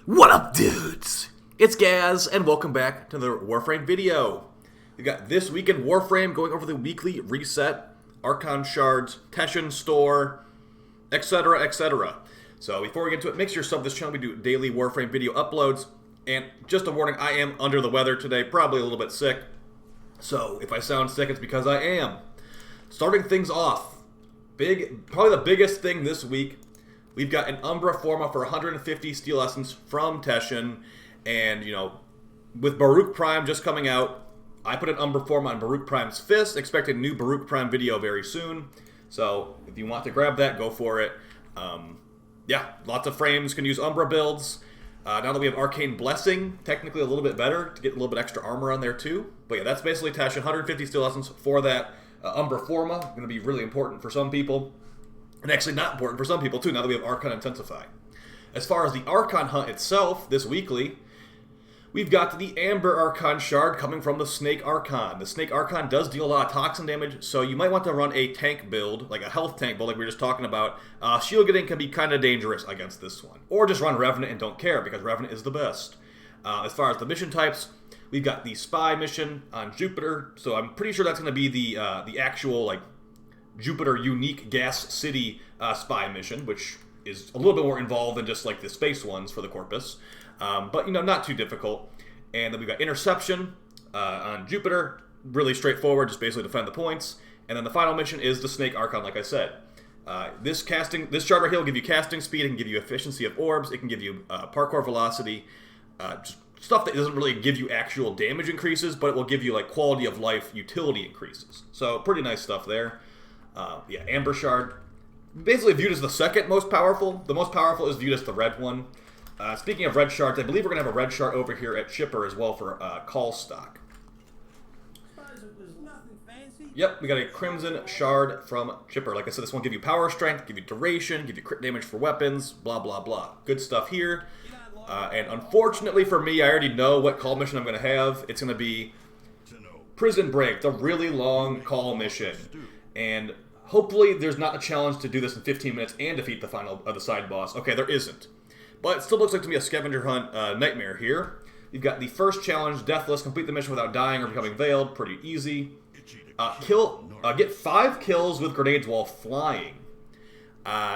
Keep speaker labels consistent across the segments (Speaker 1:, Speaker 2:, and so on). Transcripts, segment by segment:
Speaker 1: What up, dudes? It's Gaz, and welcome back to another Warframe video. We got This Week in Warframe going over the weekly reset, Archon Shards, Teshin Store, etc., etc. So before we get into it, make sure you sub this channel. We do daily Warframe video uploads. And just a warning, I am under the weather today, probably a little bit sick. So if I sound sick, it's because I am. Starting things off, probably the biggest thing this week, we've got an Umbra Forma for 150 Steel Essence from Teshin, and, you know, with Baruch Prime just coming out, I put an Umbra Forma on Baruch Prime's fist, expect a new Baruch Prime video very soon, so if you want to grab that, go for it. Yeah, lots of frames can use Umbra builds. Now that we have Arcane Blessing, technically a little bit better to get a little bit extra armor on there too. But yeah, that's basically Teshin, 150 Steel Essence for that Umbra Forma, going to be really important for some people. And actually not important for some people too, now that we have Archon Intensify. As far as the Archon hunt itself, this weekly, we've got the Amber Archon Shard coming from the Snake Archon. The Snake Archon does deal a lot of toxin damage, so you might want to run a tank build, like a health tank build like we were just talking about. Shield getting can be kind of dangerous against this one. Or just run Revenant and don't care, because Revenant is the best. As far as the mission types, we've got the Spy mission on Jupiter, so I'm pretty sure that's going to be the actual, like, Jupiter unique gas city spy mission, which is a little bit more involved than just like the space ones for the Corpus, but you know, not too difficult. And then we've got interception on Jupiter, really straightforward, just basically defend the points. And then the final mission is the Snake Archon, like I said. This shard right here will give you casting speed, it can give you efficiency of orbs, it can give you parkour velocity, just stuff that doesn't really give you actual damage increases, but it will give you like quality of life utility increases. So pretty nice stuff there. Yeah, Amber Shard, basically viewed as the second most powerful. The most powerful is viewed as the red one. Speaking of red shards, I believe we're going to have a red shard over here at Chipper as well for call stock. Yep, we got a Crimson Shard from Chipper. Like I said, this one will give you power strength, give you duration, give you crit damage for weapons, blah, blah, blah. Good stuff here. And unfortunately for me, I already know what call mission I'm going to have. It's going to be Prison Break, the really long call mission. And hopefully there's not a challenge to do this in 15 minutes and defeat the final the side boss. Okay, there isn't. But it still looks like to me a scavenger hunt nightmare here. You've got the first challenge, Deathless, complete the mission without dying or becoming veiled, pretty easy. Get 5 kills with grenades while flying.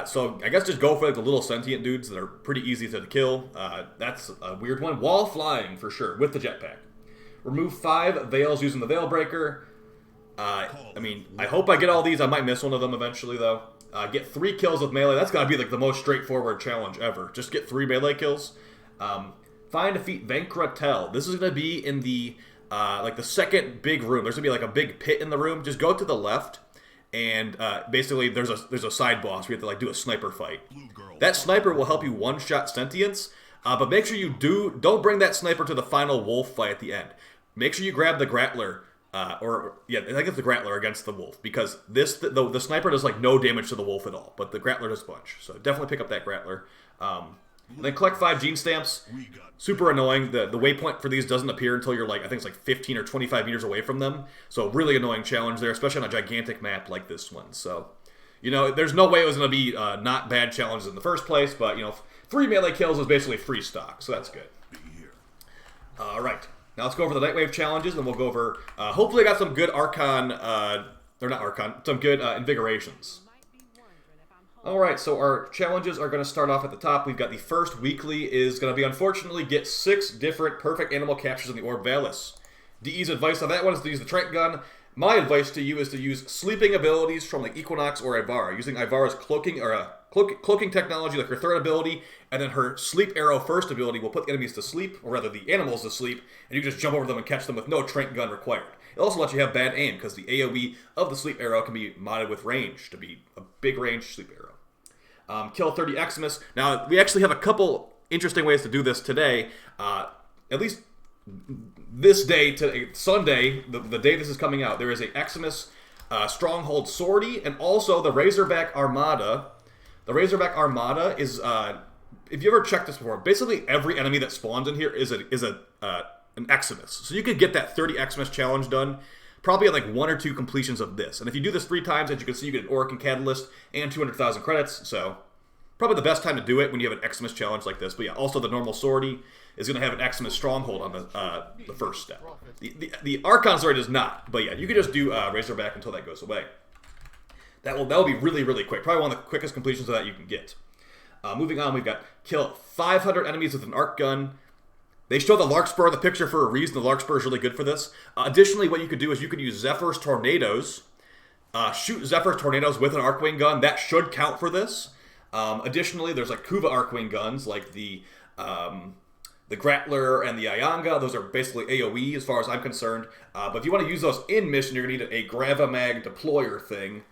Speaker 1: So I guess just go for like the little sentient dudes that are pretty easy to kill. That's a weird one. While flying, for sure, with the jetpack. Remove 5 veils using the Veil Breaker. I mean, I hope I get all these. I might miss one of them eventually, though. Get 3 kills with melee. That's got to be like the most straightforward challenge ever. Just get 3 melee kills. Find and defeat Venkratel. This is going to be in the like the second big room. There's going to be like a big pit in the room. Just go to the left, and basically there's a side boss. We have to like do a sniper fight. That sniper will help you one-shot sentients, but make sure you don't bring that sniper to the final wolf fight at the end. Make sure you grab the Grappler. I think it's the Grappler against the wolf, because the sniper does like no damage to the wolf at all, but the Grappler does a bunch. So definitely pick up that Grappler. And then collect 5 gene stamps. Super annoying. The waypoint for these doesn't appear until you're like, I think it's like 15 or 25 meters away from them. So really annoying challenge there, especially on a gigantic map like this one. So, you know, there's no way it was going to be not bad challenges in the first place, but, you know, 3 melee kills is basically free stock, so that's good. Alright. Now let's go over the Nightwave Challenges, and we'll go over, hopefully I got some good some good Invigorations. Alright, so our challenges are going to start off at the top. We've got the first weekly is going to be, unfortunately, get 6 different perfect animal captures in the Orb Valis. DE's advice on that one is to use the Trank Gun. My advice to you is to use sleeping abilities from like Equinox or Ivara, using Ivara's cloaking technology, like her third ability, and then her Sleep Arrow first ability will put the enemies to sleep, or rather the animals to sleep, and you can just jump over them and catch them with no Trank Gun required. It also lets you have bad aim, because the AoE of the Sleep Arrow can be modded with range to be a big range Sleep Arrow. Kill 30 Eximus. Now, we actually have a couple interesting ways to do this today. At least this day, Sunday, the day this is coming out, there is a Eximus Stronghold Sortie, and also the Razorback Armada. The Razorback Armada is, if you ever checked this before, basically every enemy that spawns in here is an Eximus. So you could get that 30 Eximus challenge done probably at like 1 or 2 completions of this. And if you do this 3 times, as you can see, you get an Orc and Catalyst and 200,000 credits. So Probably the best time to do it when you have an Xmas challenge like this. But yeah, also the normal sortie is going to have an Xmas stronghold on the first step. The Archon Shard does not, but yeah, you can just do Razorback until that goes away. That will be really, really quick. Probably one of the quickest completions of that you can get. Moving on, we've got kill 500 enemies with an arc gun. They show the Larkspur in the picture for a reason. The Larkspur is really good for this. Additionally, what you could do is you could use Zephyr's Tornadoes. Shoot Zephyr's Tornadoes with an Arcwing gun. That should count for this. Additionally, there's like Kuva Arcwing guns, like the Grappler and the Ianga. Those are basically AoE as far as I'm concerned. But if you want to use those in mission, you're going to need a Gravamag deployer thing.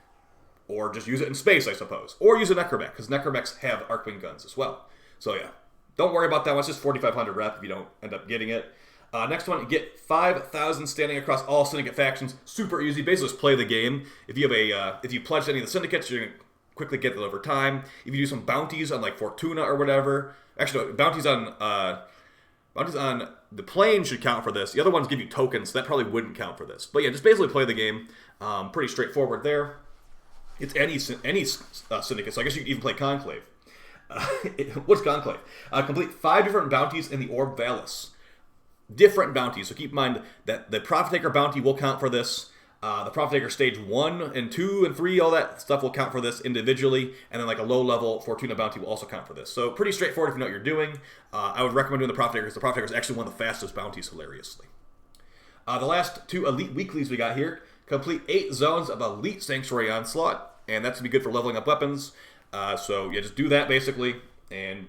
Speaker 1: Or just use it in space, I suppose. Or use a Necromech, because Necromechs have Arcwing guns as well. So yeah, don't worry about that one. It's just 4,500 rep if you don't end up getting it. Next one, get 5,000 standing across all syndicate factions. Super easy. Basically, just play the game. If you have if you pledge any of the syndicates, you're going to quickly get that over time. If you do some bounties on like Fortuna or whatever, actually, no, bounties on the plane should count for this. The other ones give you tokens, so that probably wouldn't count for this. But yeah, just basically play the game. Pretty straightforward there. It's any syndicate, so I guess you could even play Conclave. What's Conclave? Complete 5 different bounties in the Orb Valis. Different bounties, so keep in mind that the Profit Taker bounty will count for this. The Profit Taker stage 1 and 2 and 3, all that stuff will count for this individually. And then like a low-level Fortuna bounty will also count for this. So pretty straightforward if you know what you're doing. I would recommend doing the Profit Taker because the Profit Taker is actually one of the fastest bounties, hilariously. The last 2 Elite Weeklies we got here. Complete 8 zones of Elite Sanctuary Onslaught. And that's going to be good for leveling up weapons. So yeah, just do that basically. And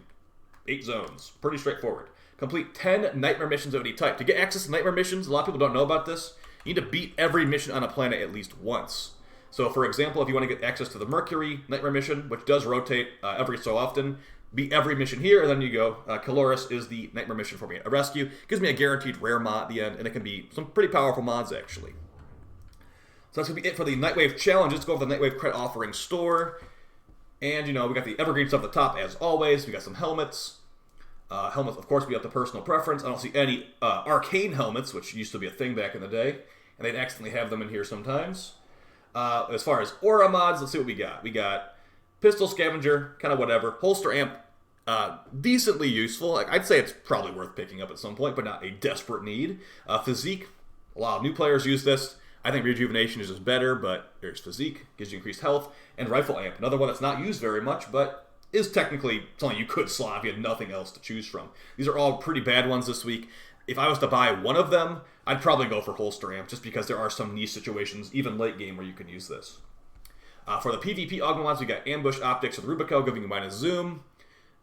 Speaker 1: 8 zones. Pretty straightforward. Complete 10 Nightmare missions of any type. To get access to Nightmare missions, a lot of people don't know about this. You need to beat every mission on a planet at least once. So for example, if you want to get access to the Mercury Nightmare mission, which does rotate every so often, beat every mission here, and then you go, Caloris is the Nightmare mission for me. A rescue gives me a guaranteed rare mod at the end, and it can be some pretty powerful mods actually. So that's going to be it for the Nightwave Challenges. Let's go over the Nightwave Credit Offering store. And, you know, we got the evergreen stuff at the top, as always. We got some helmets. Helmets, of course, we have the personal preference. I don't see any arcane helmets, which used to be a thing back in the day. And they'd accidentally have them in here sometimes. As far as aura mods, let's see what we got. We got Pistol Scavenger, kind of whatever. Holster Amp, decently useful. I'd say it's probably worth picking up at some point, but not a desperate need. Physique, a lot of new players use this. I think Rejuvenation is just better, but there's Physique, gives you increased health, and Rifle Amp, another one that's not used very much, but is technically something you could slot if you had nothing else to choose from. These are all pretty bad ones this week. If I was to buy one of them, I'd probably go for Holster Amp, just because there are some niche situations, even late game, where you can use this. For the PvP augment ones, we got Ambush Optics with Rubico, giving you minus zoom.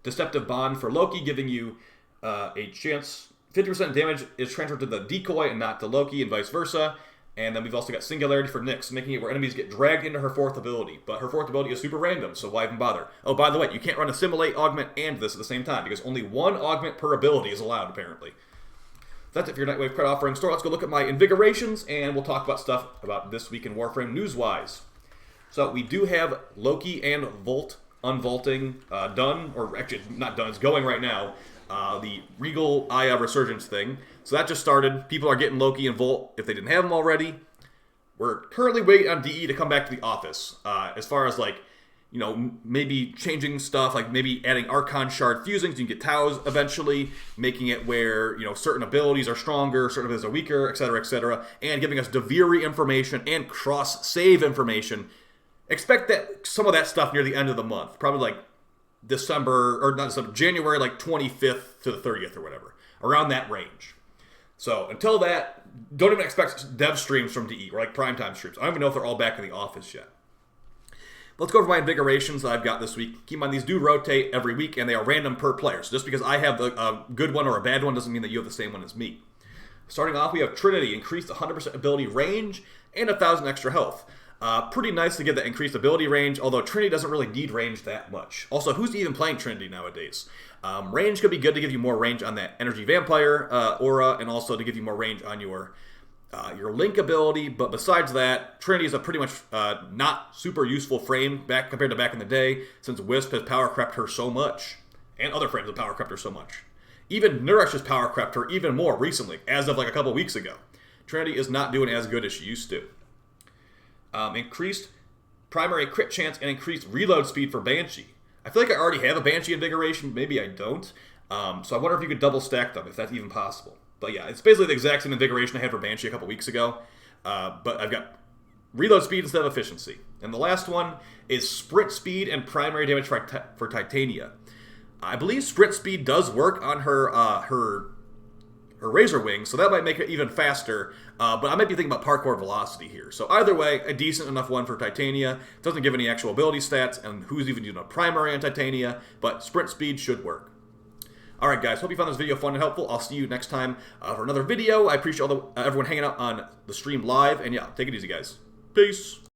Speaker 1: Deceptive Bond for Loki, giving you a chance. 50% damage is transferred to the decoy and not to Loki, and vice versa. And then we've also got Singularity for Nyx, making it where enemies get dragged into her 4th ability. But her 4th ability is super random, so why even bother? Oh, by the way, you can't run Assimilate, Augment, and this at the same time, because only one Augment per ability is allowed, apparently. That's it for your Nightwave Credit Offering store. Let's go look at my Invigorations, and we'll talk about stuff about this week in Warframe news-wise. So we do have Loki and unvaulting done, or actually not done, it's going right now. The Regal Aya Resurgence thing. So that just started. People are getting Loki and Volt if they didn't have them already. We're currently waiting on DE to come back to the office. As far as like, you know, maybe changing stuff, like maybe adding Archon Shard fusing so you can get Taos eventually, making it where, you know, certain abilities are stronger, certain abilities are weaker, etc., and giving us Deviri information and cross-save information. Expect that some of that stuff near the end of the month. Probably like December, or not December, January like 25th to the 30th or whatever. Around that range. So until that, don't even expect dev streams from DE, or like primetime streams. I don't even know if they're all back in the office yet. Let's go over my Invigorations that I've got this week. Keep in mind, these do rotate every week, and they are random per player. So just because I have a good one or a bad one doesn't mean that you have the same one as me. Starting off, we have Trinity, increased 100% ability range and 1,000 extra health. Pretty nice to get that increased ability range, although Trinity doesn't really need range that much. Also, who's even playing Trinity nowadays? Range could be good to give you more range on that Energy Vampire aura, and also to give you more range on your Link ability, but besides that, Trinity is a pretty much not super useful frame compared to back in the day, since Wisp has power crept her so much, and other frames have power crept her so much. Even Nourish has power crept her even more recently, as of like a couple weeks ago. Trinity is not doing as good as she used to. Increased primary crit chance and increased reload speed for Banshee. I feel like I already have a Banshee Invigoration, maybe I don't. So I wonder if you could double stack them, if that's even possible. But yeah, it's basically the exact same Invigoration I had for Banshee a couple weeks ago. But I've got reload speed instead of efficiency. And the last one is sprint speed and primary damage for Titania. I believe sprint speed does work on her Razor Wing, so that might make it even faster, but I might be thinking about parkour velocity here. So either way, a decent enough one for Titania. Doesn't give any actual ability stats, and who's even doing a primary on Titania, but sprint speed should work. Alright guys, hope you found this video fun and helpful. I'll see you next time for another video. I appreciate everyone hanging out on the stream live, and yeah, take it easy guys. Peace!